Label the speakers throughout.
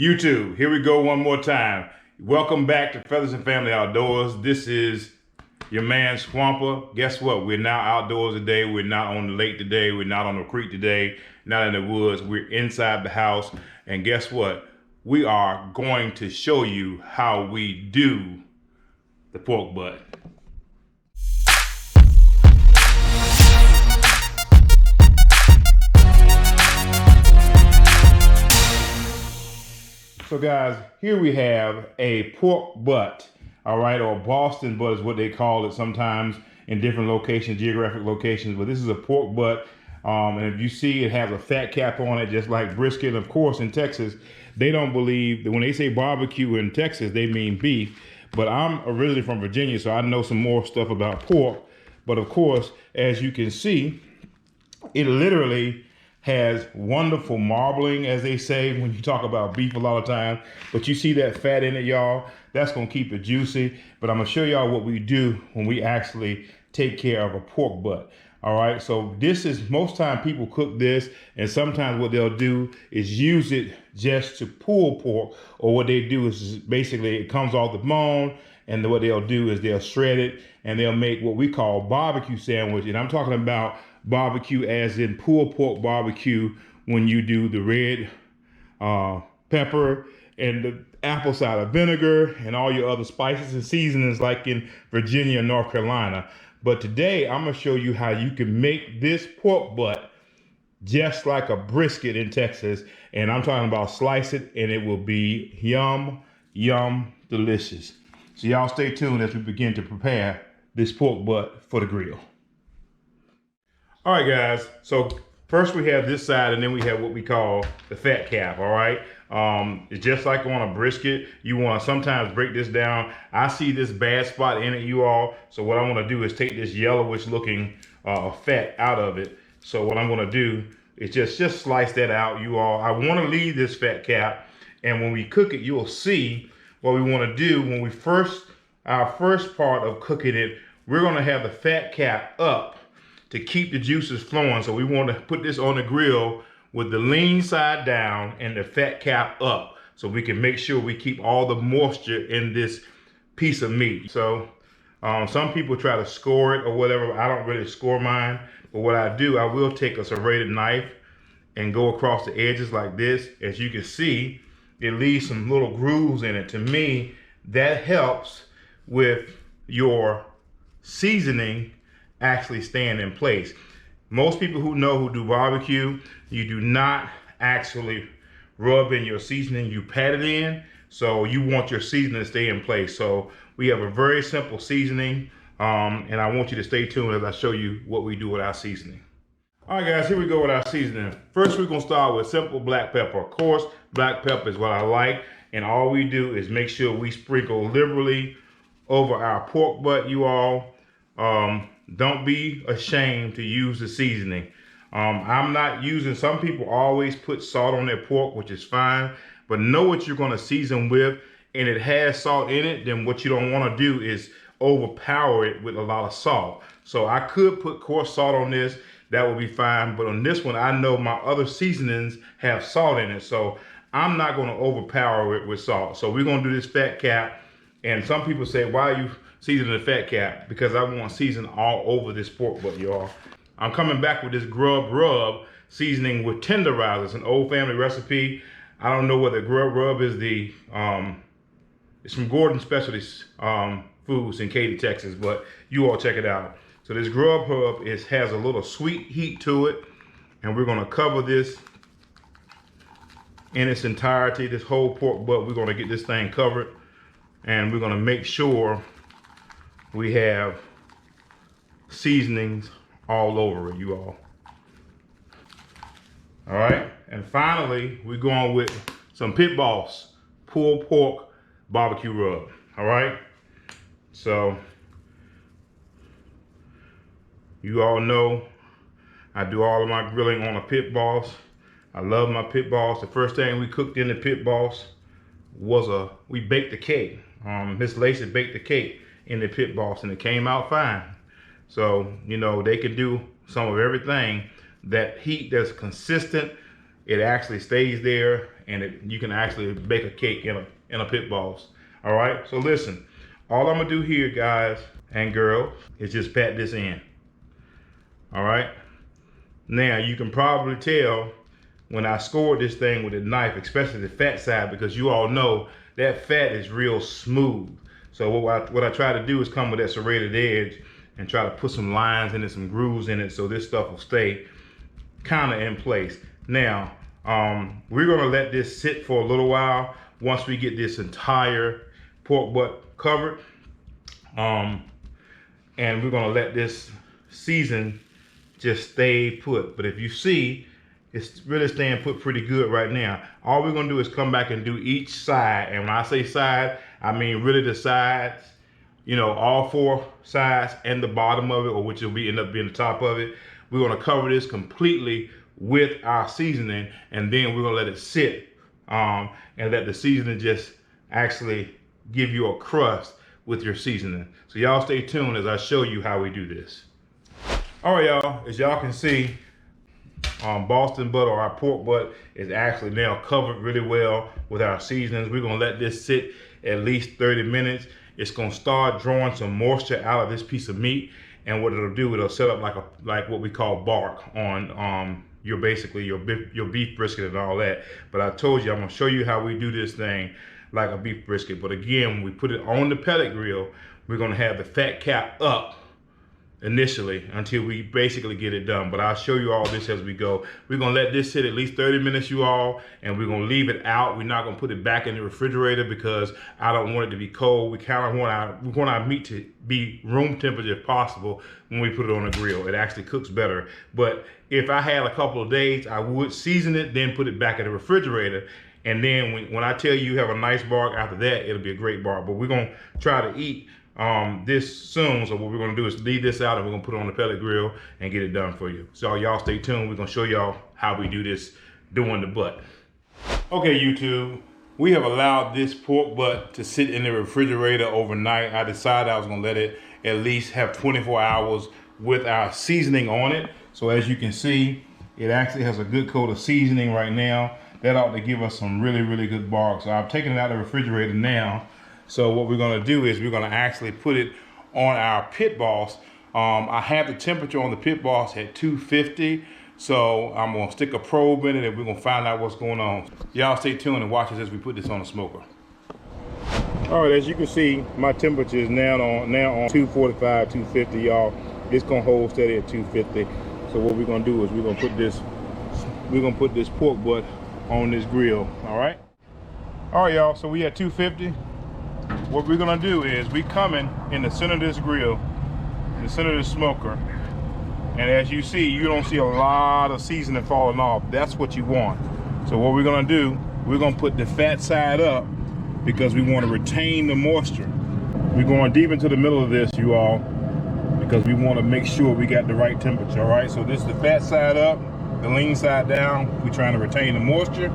Speaker 1: YouTube, here we go one more time. Welcome back to Feathers and Family Outdoors. This is your man Swamper. Guess what? We're now outdoors today. We're not on the lake today. We're not on the creek today. Not in the woods. We're inside the house. And guess what? We are going to show you how we do the pork butt. So guys, here we have a pork butt, all right, or Boston butt is what they call it sometimes in different locations, geographic locations, but this is a pork butt. And if you see, it has a fat cap on it, just like brisket. Of course, in Texas, they don't believe that when they say barbecue in Texas, they mean beef. But I'm originally from Virginia, so I know some more stuff about pork. But of course, as you can see, it literally has wonderful marbling, as they say when you talk about beef a lot of times. But you see that fat in it, y'all. That's gonna keep it juicy. But I'm gonna show y'all what we do when we actually take care of a pork butt. All right, so this is, most time people cook this, and sometimes what they'll do is use it just to pull pork, or what they do is basically it comes off the bone, and what they'll do is they'll shred it, and they'll make what we call barbecue sandwich. And I'm talking about barbecue as in pulled pork barbecue, when you do the red pepper and the apple cider vinegar and all your other spices and seasonings like in Virginia and North Carolina. But today I'm gonna show you how you can make this pork butt just like a brisket in Texas. And I'm talking about slice it and it will be yum, yum, delicious. So y'all stay tuned as we begin to prepare this pork butt for the grill. All right, guys, so first we have this side, and then we have what we call the fat cap, all right? It's just like on a brisket. You want to sometimes break this down. I see this bad spot in it, you all. So what I want to do is take this yellowish looking fat out of it. So what I'm going to do is just slice that out, you all. I want to leave this fat cap, and when we cook it, you'll see what we want to do. When we our first part of cooking it, we're going to have the fat cap up to keep the juices flowing. So we want to put this on the grill with the lean side down and the fat cap up, so we can make sure we keep all the moisture in this piece of meat. So some people try to score it or whatever. I don't really score mine, but what I do, I will take a serrated knife and go across the edges like this. As you can see, it leaves some little grooves in it. To me, that helps with your seasoning actually staying in place. Most people who do barbecue, you do not actually rub in your seasoning, you pat it in. So you want your seasoning to stay in place. So we have a very simple seasoning, and I want you to stay tuned as I show you what we do with our seasoning. All right, guys, here we go with our seasoning. First, we're gonna start with simple black pepper. Of course, black pepper is what I like, and all we do is make sure we sprinkle liberally over our pork butt, you all. Don't be ashamed to use the seasoning. I'm not using, some people always put salt on their pork, which is fine, but know what you're gonna season with, and it has salt in it, then what you don't wanna do is overpower it with a lot of salt. So I could put coarse salt on this, that would be fine, but on this one, I know my other seasonings have salt in it, so I'm not gonna overpower it with salt. So we're gonna do this fat cap, and some people say, why are you seasoning the fat cap? Because I want season all over this pork butt, y'all. I'm coming back with this Grub Rub seasoning with tenderizer. It's an old family recipe. I don't know whether Grub Rub is it's from Gordon Specialties Foods in Katy, Texas, but you all check it out. So this Grub Rub has a little sweet heat to it, and we're gonna cover this in its entirety, this whole pork butt. We're gonna get this thing covered, and we're gonna make sure we have seasonings all over it, you all. All right, and finally, we're going with some Pit Boss pulled pork barbecue rub, all right? So, you all know I do all of my grilling on a Pit Boss. I love my Pit Boss. The first thing we cooked in the Pit Boss was we baked the cake. Miss Lacey baked the cake in the Pit Boss, and it came out fine. So, you know, they can do some of everything. That heat that's consistent it actually stays there, and you can actually bake a cake in a pit boss. All right, so listen, all I'm gonna do here, guys and girls, is just pat this in. All right, now you can probably tell when I scored this thing with a knife, especially the fat side, because you all know that fat is real smooth. So what I try to do is come with that serrated edge and try to put some lines in it, some grooves in it, so this stuff will stay kind of in place. Now, we're gonna let this sit for a little while once we get this entire pork butt covered. And we're gonna let this season just stay put. But if you see, it's really staying put pretty good right now. All we're gonna do is come back and do each side. And when I say side, I mean really the sides, you know, all four sides and the bottom of it, or which will end up being the top of it. We're gonna cover this completely with our seasoning, and then we're gonna let it sit and let the seasoning just actually give you a crust with your seasoning. So y'all stay tuned as I show you how we do this. All right, y'all, as y'all can see, Boston butt, or our pork butt, is actually now covered really well with our seasonings. We're gonna let this sit at least 30 minutes. It's gonna start drawing some moisture out of this piece of meat, and what it'll do, it'll set up like what we call bark on your beef brisket and all that. But I told you, I'm gonna show you how we do this thing like a beef brisket. But again, when we put it on the pellet grill, we're gonna have the fat cap up initially until we basically get it done. But I'll show you all this as we go. We're gonna let this sit at least 30 minutes, you all, and we're gonna leave it out. We're not gonna put it back in the refrigerator because I don't want it to be cold. We kind of want our meat to be room temperature if possible when we put it on the grill. It actually cooks better. But if I had a couple of days, I would season it, then put it back in the refrigerator. And then when I tell you have a nice bark after that, it'll be a great bark. But we're gonna try to eat this soon. So what we're gonna do is leave this out, and we're gonna put it on the pellet grill and get it done for you. So y'all stay tuned. We're gonna show y'all how we do this doing the butt. Okay, YouTube, we have allowed this pork butt to sit in the refrigerator overnight. I decided I was gonna let it at least have 24 hours with our seasoning on it. So as you can see, it actually has a good coat of seasoning right now. That ought to give us some really, really good bark. So I've taken it out of the refrigerator now. So what we're gonna do is we're gonna actually put it on our pit boss. I have the temperature on the pit boss at 250. So I'm gonna stick a probe in it, and we're gonna find out what's going on. Y'all stay tuned and watch us as we put this on the smoker. All right, as you can see, my temperature is now on 245, 250, y'all. It's gonna hold steady at 250. So what we're gonna do is we're gonna put this pork butt on this grill. All right, y'all. So we at 250. What we're gonna do is we coming in the center of this grill, the center of the smoker, and as you see, you don't see a lot of seasoning falling off. That's what you want. So what we're gonna do, we're gonna put the fat side up because we want to retain the moisture. We're going deep into the middle of this, you all, because we want to make sure we got the right temperature. All right, so this is the fat side up, the lean side down. We're trying to retain the moisture,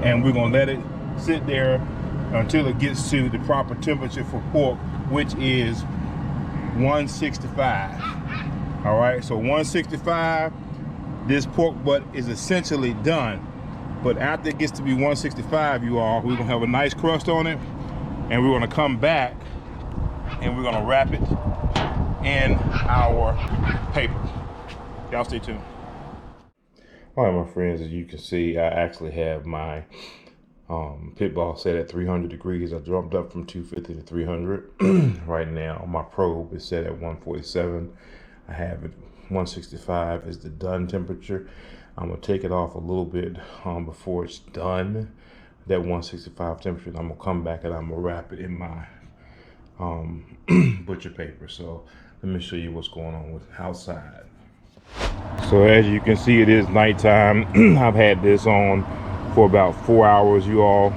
Speaker 1: and we're gonna let it sit there until it gets to the proper temperature for pork, which is 165. All right, so 165, this pork butt is essentially done. But after it gets to be 165, you all, we're gonna have a nice crust on it, and we're gonna come back and we're gonna wrap it in our paper. Y'all stay tuned. All right, my friends, as you can see, I actually have my pit boss set at 300 degrees. I jumped up from 250 to 300. Right now, my probe is set at 147. I have it 165 is the done temperature. I'm gonna take it off a little bit before it's done, that 165 temperature. And I'm gonna come back and I'm gonna wrap it in my butcher paper. So let me show you what's going on with outside. So as you can see, it is nighttime. I've had this on for about 4 hours, you all.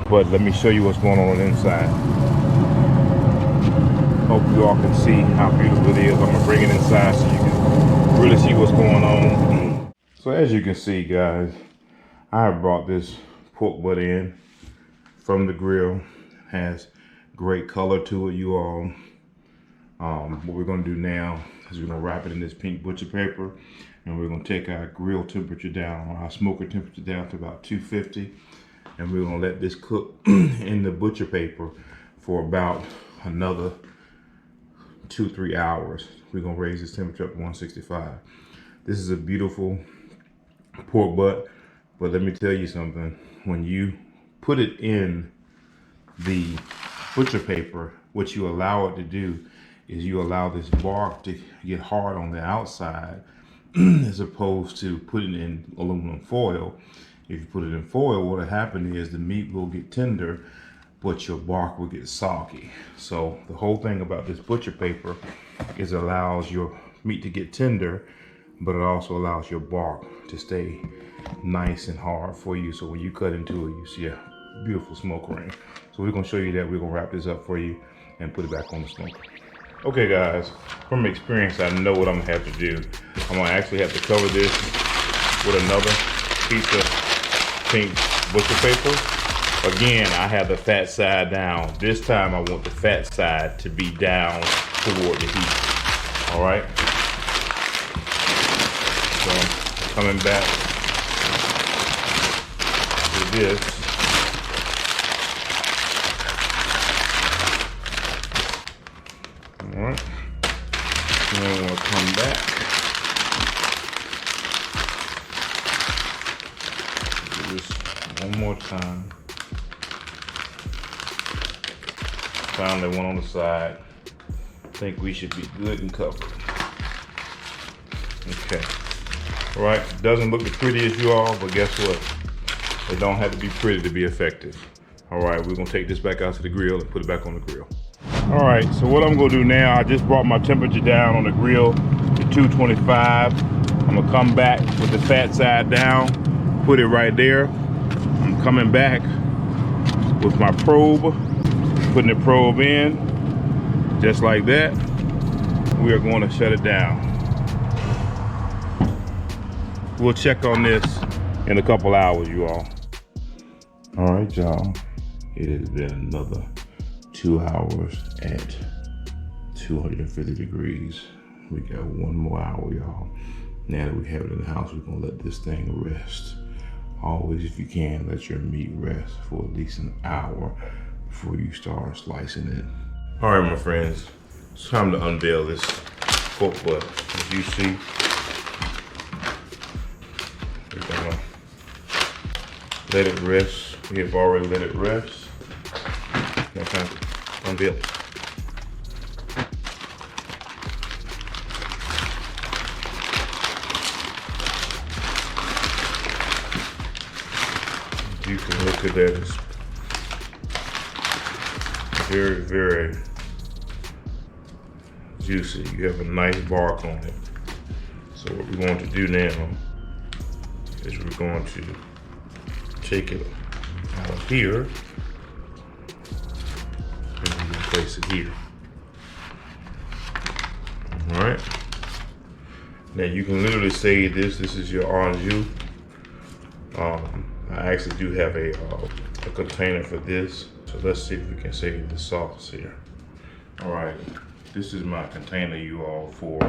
Speaker 1: But let me show you what's going on inside. Hope you all can see how beautiful it is. I'm gonna bring it inside so you can really see what's going on. So as you can see, guys, I have brought this pork butt in from the grill. It has great color to it, you all. What we're gonna do now is we're gonna wrap it in this pink butcher paper, and we're gonna take our grill temperature down, our smoker temperature down to about 250, and we're gonna let this cook in the butcher paper for about another 2-3 hours. We're gonna raise this temperature up to 165. This is a beautiful pork butt, but let me tell you something. When you put it in the butcher paper, what you allow it to do is you allow this bark to get hard on the outside as opposed to putting it in aluminum foil. If you put it in foil, what will happen is the meat will get tender, but your bark will get soggy. So the whole thing about this butcher paper is it allows your meat to get tender, but it also allows your bark to stay nice and hard for you. So when you cut into it, you see a beautiful smoke ring. So we're gonna show you that. We're gonna wrap this up for you and put it back on the smoker. Okay guys, from experience, I know what I'm gonna have to do. I'm gonna actually have to cover this with another piece of pink butcher paper. Again, I have the fat side down. This time I want the fat side to be down toward the heat. All right. So I'm coming back with this. All right. And then we'll come back. Do this one more time. Finally, one on the side. I think we should be good and covered. Okay. All right. Doesn't look the prettiest, you all, but guess what? It don't have to be pretty to be effective. All right. We're gonna take this back out to the grill and put it back on the grill. All right. So what I'm gonna do now? I just brought my temperature down on the grill to 225. I'm gonna come back with the fat side down. Put it right there. I'm coming back with my probe. Putting the probe in, just like that. We are going to shut it down. We'll check on this in a couple hours, you all. All right, y'all. It has been another 2 hours at 250 degrees. We got one more hour, y'all. Now that we have it in the house, we're gonna let this thing rest. Always, if you can, let your meat rest for at least an hour before you start slicing it. All right, my friends, it's time to unveil this pork butt. As you see, we're gonna let it rest. We have already let it rest. Now time to unveil it. You can look at that. It's very, very juicy. You have a nice bark on it. So what we're going to do now is we're going to take it out of here and we're going to place it here. All right. Now you can literally say this is your anjou. I actually do have a container for this. So let's see if we can save the sauce here. All right, this is my container, you all, for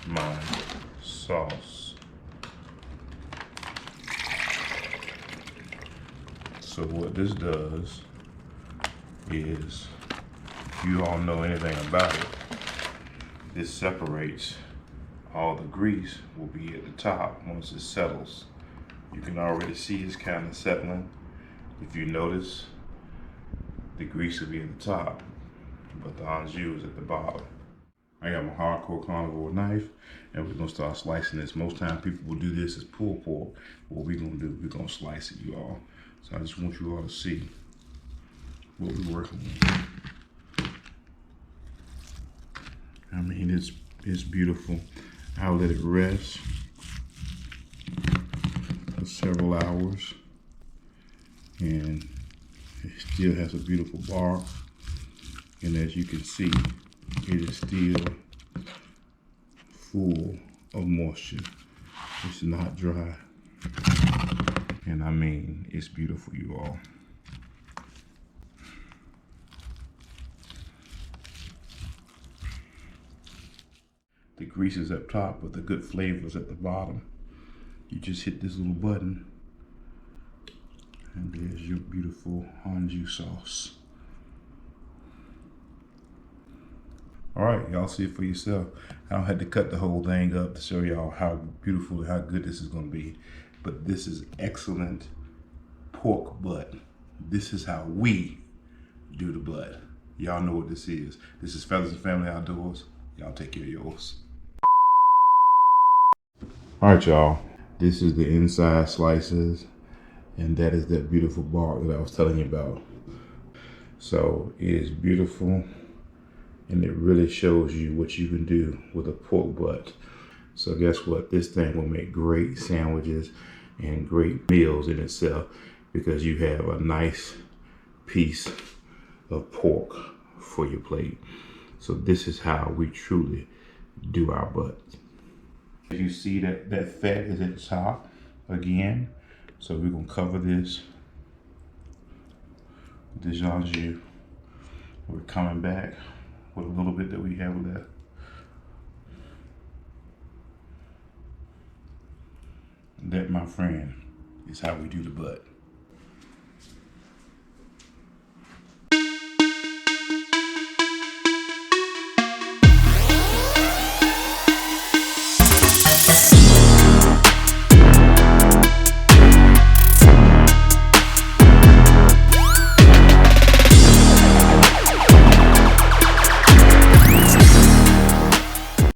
Speaker 1: my sauce. So what this does is, if you all know anything about it, this separates all the grease will be at the top once it settles. You can already see it's kind of settling. If you notice, the grease will be at the top, but the anjou is at the bottom. I got my hardcore carnivore knife, and we're gonna start slicing this. Most times people will do this as pulled pork. What we're gonna do, we're gonna slice it, you all. So I just want you all to see what we're working with. I mean, it's beautiful. I'll let it rest for several hours, and it still has a beautiful bark. And as you can see, it is still full of moisture. It's not dry. And I mean, it's beautiful, you all. The grease is up top, but the good flavor is at the bottom. You just hit this little button, and there's your beautiful honju sauce. All right, y'all see it for yourself. I don't have to cut the whole thing up to show y'all how beautiful, how good this is gonna be. But this is excellent pork butt. This is how we do the butt. Y'all know what this is. This is Feathers and Family Outdoors. Y'all take care of yours. All right, y'all. This is the inside slices, and that is that beautiful bark that I was telling you about. So it is beautiful, and it really shows you what you can do with a pork butt. So guess what? This thing will make great sandwiches and great meals in itself, because you have a nice piece of pork for your plate. So this is how we truly do our butts. You see that fat is at the top again. So we're gonna cover this with this jus. We're coming back with a little bit that we have left. That, my friend, is how we do the butt.